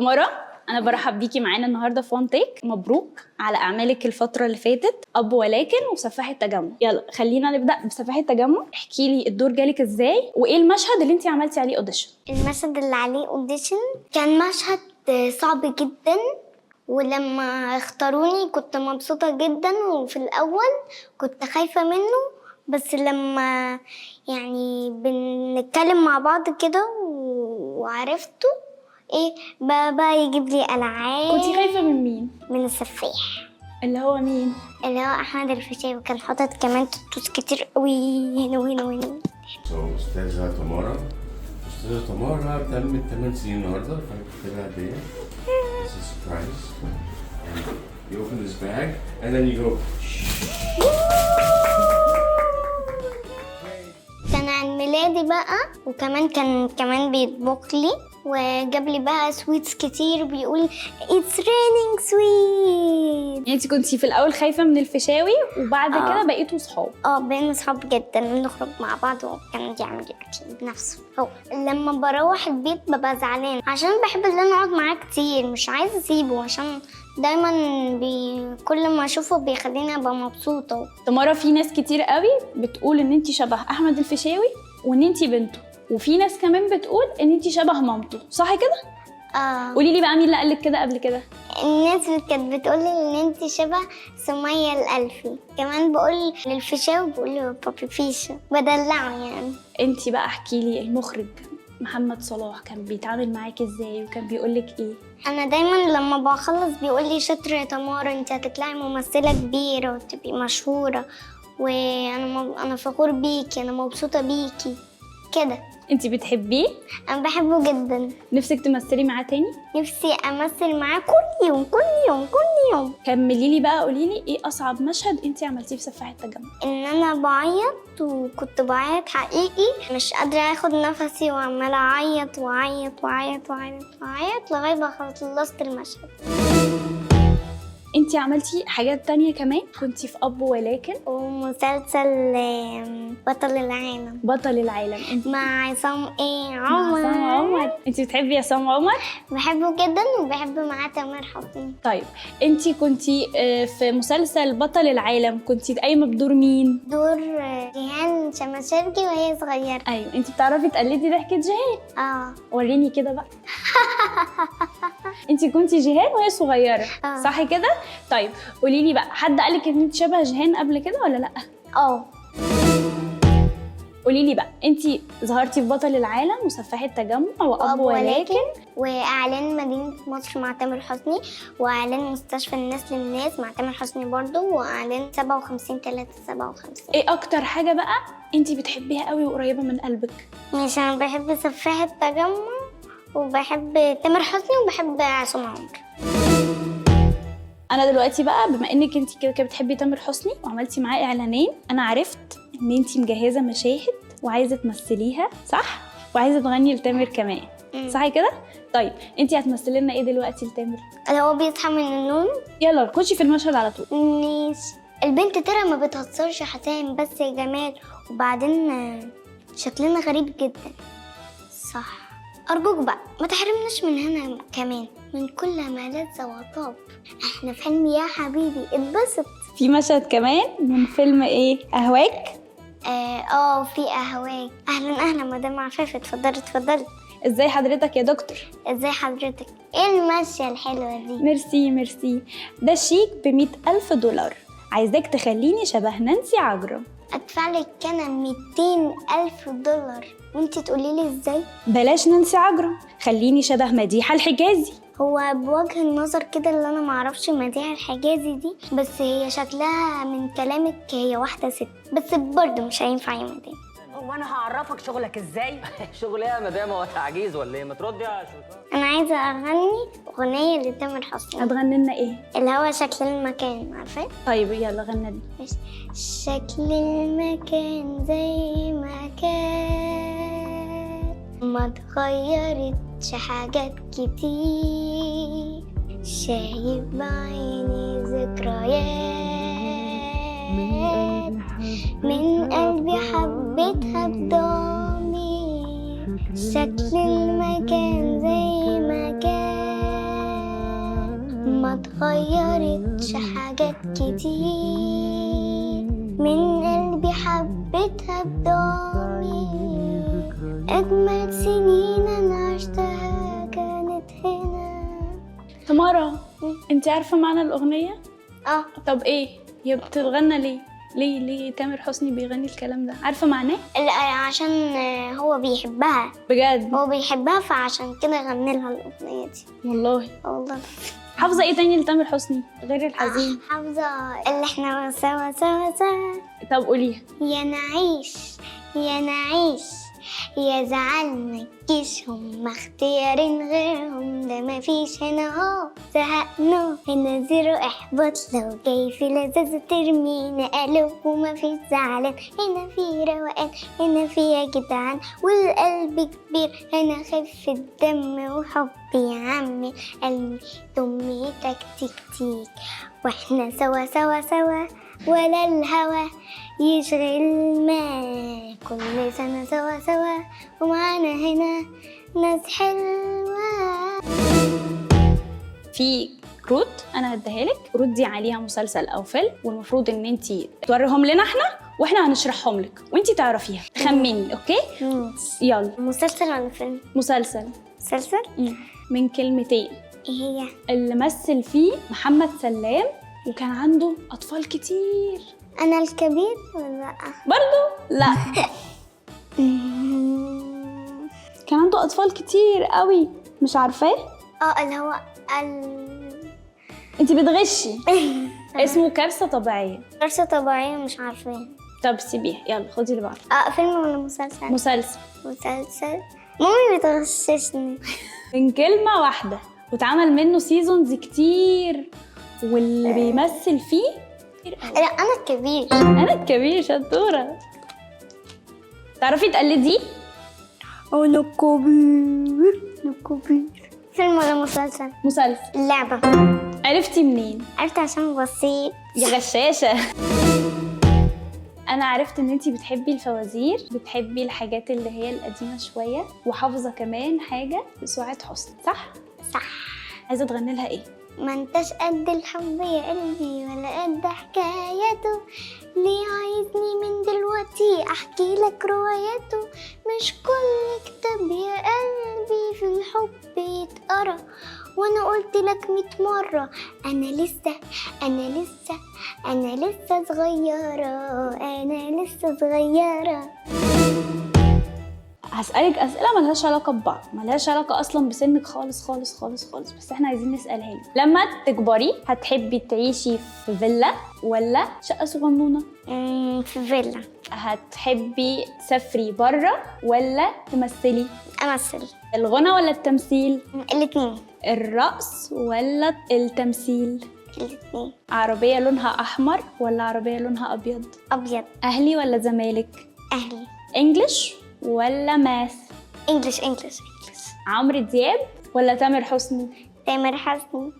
تمارا، أنا برحب بيكي معانا النهاردة في وان تيك. مبروك على أعمالك الفترة اللي فاتت، أب ولكن وسفاح التجمع. يلا خلينا نبدأ بسفاح التجمع. احكي لي الدور جالك إزاي، وإيه المشهد اللي أنت عملتي عليه أوديشن؟ المشهد اللي عليه أوديشن كان مشهد صعب جدا، ولما اختاروني كنت مبسوطة جدا، وفي الأول كنت خايفة منه، بس لما يعني بنتكلم مع بعض كده وعرفته بابا يجيب لي ألعاب. كنتي خايفة من مين؟ من السفاح. اللي هو مين؟ اللي هو أحمد الفيشاوي، كان حاطط كمان توتوس كتير قوي هنا وهنا وهنا. أستاذة تمارا تمت 8 سنين النهارده، فأنا كنت لها هدية. This is a surprise. And you open this bag and then you go. كان عيد ميلادي بقى، وكمان كان بيطبخ لي وجاب لي بقى سويتس كتير، بيقول It's raining sweet. يعني انت كنتي في الأول خايفة من الفيشاوي، وبعد كده بقيتوا صحاب. بقينا صحاب جدا، بنخرج مع بعض، وكان بيعمل اكل بنفسه. هو لما بروح البيت ببقى زعلان عشان بحب ان انا اقعد معاه كتير، مش عايزه اسيبه، عشان دايما كل ما اشوفه بيخليني ابقى مبسوطه. تمارا، في ناس كتير قوي بتقول ان انت شبه احمد الفيشاوي وان انت بنته، وفي ناس كمان بتقول ان انت شبه مامته، صح كده؟ قولي لي بقى مين اللي قالك كده قبل كده؟ الناس كانت بتقولي ان انت شبه سمية الألفي، كمان بقول للفيشاوي بقول له بابي فيشا، بدلعه يعني. انت بقى احكي لي، المخرج محمد صلاح كان بيتعامل معاكي ازاي، وكان بيقولك ايه؟ انا دايما لما بخلص بيقول لي شاطره يا تمارا، انت هتطلعي ممثله كبيره وتبقي مشهوره، وانا فخور بيكي، انا مبسوطه بيكي كده. انت بتحبيه؟ انا بحبه جدا. نفسك تمثلي معاه تاني؟ نفسي امثل معاه كل يوم كل يوم كل يوم. كملي لي بقى، قولي لي ايه اصعب مشهد انت عملتيه في سفاح التجمع؟ ان انا بعيط، وكنت بعيط حقيقي، مش قادره اخد نفسي، وعماله اعيط واعيط واعيط واعيط واعيط لغايه ما خلصت المشهد. انتي عملتي حاجات تانية كمان، كنتي في أب ولكن، ومسلسل بطل العالم. بطل العالم مع عصام عمر. عصام عمر. انتي بتحبي عصام عمر؟ بحبه جدا، وبحب معاه تامر حسني. طيب انتي كنتي في مسلسل بطل العالم، كنتي قايمة بدور مين؟ دور جيهان شماشرجي وهي صغيرة. ايوه، انتي بتعرفي تقلدي ضحكة جيهان؟ وريني كده بقى. انتي كنتي جيهان وهي صغيرة، صح كده؟ طيب قولي لي بقى، حد قالك ان انت شبه جيهان قبل كده ولا لا؟ قولي لي بقى، انتي ظهرتي في بطل العالم وسفاح التجمع وأب ولكن واعلان مدينة مصر مع تامر حسني، واعلان مستشفى الناس للناس مع تامر حسني برضو، واعلان 57-3-57. ايه اكتر حاجة بقى انتي بتحبيها قوي وقريبة من قلبك؟ مش انا بحب سفاح التجمع، وبحب تامر حسني، وبحب عصام عمر. انا دلوقتي بقى، بما انك انت كده بتحبي تامر حسني وعملتي معاه اعلانين، انا عرفت ان انت مجهزه مشاهد وعايزه تمثليها، صح؟ وعايزه تغني لتامر كمان، صح كده؟ طيب انت هتمثلي لنا ايه دلوقتي لتامر؟ اللي هو بيصحى من النوم. يلا خشي في المشهد على طول. البنت ترى ما بتهزرش حسام، بس يا جمال، وبعدين شكلنا غريب جدا، صح؟ أرجوك بقى ما تحرمناش من هنا كمان، من كل ما لذ وطاب، احنا في حلم يا حبيبي، اتبسط. في مشهد كمان من فيلم ايه؟ أهواك؟ في أهواك. أهلا مدام عفاف، اتفضلي. ازاي حضرتك يا دكتور؟ ازاي حضرتك؟ ايه المشية الحلوة دي؟ ميرسي. ده شيك ب$100,000، عايزاك تخليني شبه نانسي عجرم. ادفعلك كان $200,000 وانتي تقولي لي ازاي؟ بلاش نانسي عجرم، خليني شبه مديحة الحجازي. هو بوجه النظر كده اللي انا معرفش مديحة الحجازي دي، بس هي شكلها من كلامك هي واحدة ست، بس برضه مش هينفع يا مدام. وانا هعرفك شغلك ازاي؟ شغل ايه يا مدام، هو تعجيز ولا ايه؟ ما تردي يا شوشان. انا عايزه اغني اغنيه لتامر حسني. هتغني لنا ايه؟ اللي هو شكل المكان، عارفه؟ طيب يلا غني لنا. شكل المكان زي ما كان، ما اتغيرتش حاجات كتير، شايف بعيني ذكريات من قلبي حبيتها بضمير. شكل المكان زي ما كان، كتير، من قلبي حبيتها بضمير، أجمل سنين أنا عشتها كانت هنا. تمارا، انت عارفه معنى الاغنيه؟ طب ايه هي بتتغنى ليه؟ ليه تامر حسني بيغني الكلام ده؟ عارفه معناه؟ لا، عشان هو بيحبها. بجد؟ هو بيحبها فعشان كده غني لها الأغنية دي. والله. والله. حافظه ايه تاني لتامر حسني غير الحزين؟ حافظة اللي احنا سوا سوا سوا. طب قوليها. يا نعيش يا نعيش، يا زعلنا الجيش، هم اختيارين غيرهم، ده مفيش هنا اهو زهقنا، هنا زيرو احباط، لو جاي في لذاذة ترمينا قلب، ومفيش زعلان، هنا في روقان، هنا في يا جدعان، والقلب كبير، هنا خفة دم وحب يا عمي، قلبي دمي تك تك، واحنا سوا سوا سوا، ولا الهوى يشغل ما، كل سنة سوا سوا، ومعانا هنا ناس حلوة. في كروت انا هديها لك، الكروت دي عليها مسلسل او فيلم، والمفروض ان انت توريهم لنا احنا واحنا هنشرحهم لك وانت تعرفيها تخمني. اوكي يلا. مسلسل ولا فيلم؟ مسلسل. مسلسل؟ من كلمتين. ايه هي؟ اللي مثل فيه محمد سلام وكان عنده اطفال كتير. انا الكبير ولا لا؟ برضو لا. كان عنده اطفال كتير قوي، مش عارفاه؟ اللي هو انت بتغشي. اسمه كارثة طبيعية. كارثة طبيعية، مش عارفاه. طب سيبيها، يلا خدي اللي بعده. فيلم ولا مسلسل؟ مسلسل. مسلسل. مامي بتغششني. من كلمة واحدة، واتعمل منه سيزونز كتير، واللي بيمثل فيه كتير قوي. لا، انا الكبير. انا الكبير. شطورة. تعرفي تقلديه؟ انا الكبير. فيلم ولا مسلسل؟ مسلسل. اللعبة. عرفتي منين؟ عرفت عشان بسيط. يا غشاشة. انا عرفت ان انتي بتحبي الفوازير، بتحبي الحاجات اللي هي القديمة شوية، وحافظة كمان حاجة لسعاد حسني، صح؟ صح. عايزة تغني لها ايه؟ ما انتش قد الحب يا قلبي ولا قد حكايته، ليه عايزني من دلوقتي احكي لك رواياته، مش كل كتاب يا قلبي في الحب يتقرا، وانا قلت لك 100 مرة انا لسه صغيرة، انا لسه صغيرة. هسألك أسئلة ملهاش علاقة ببعض، ملهاش علاقة أصلا بسنك خالص خالص خالص خالص، بس احنا عايزين نسألها لك. لما تكبري هتحبي تعيشي في فيلا ولا شقة صغنونة؟ في فيلا. هتحبي تسافري بره ولا تمثلي؟ امثل. الغنى ولا التمثيل؟ الاتنين. الرقص ولا التمثيل؟ الاتنين. عربية لونها أحمر ولا عربية لونها أبيض؟ ابيض. أهلي ولا زمالك؟ اهلي. إنجليش ولا ماث؟ انجلش. عمرو دياب ولا تامر حسني؟ تامر حسني.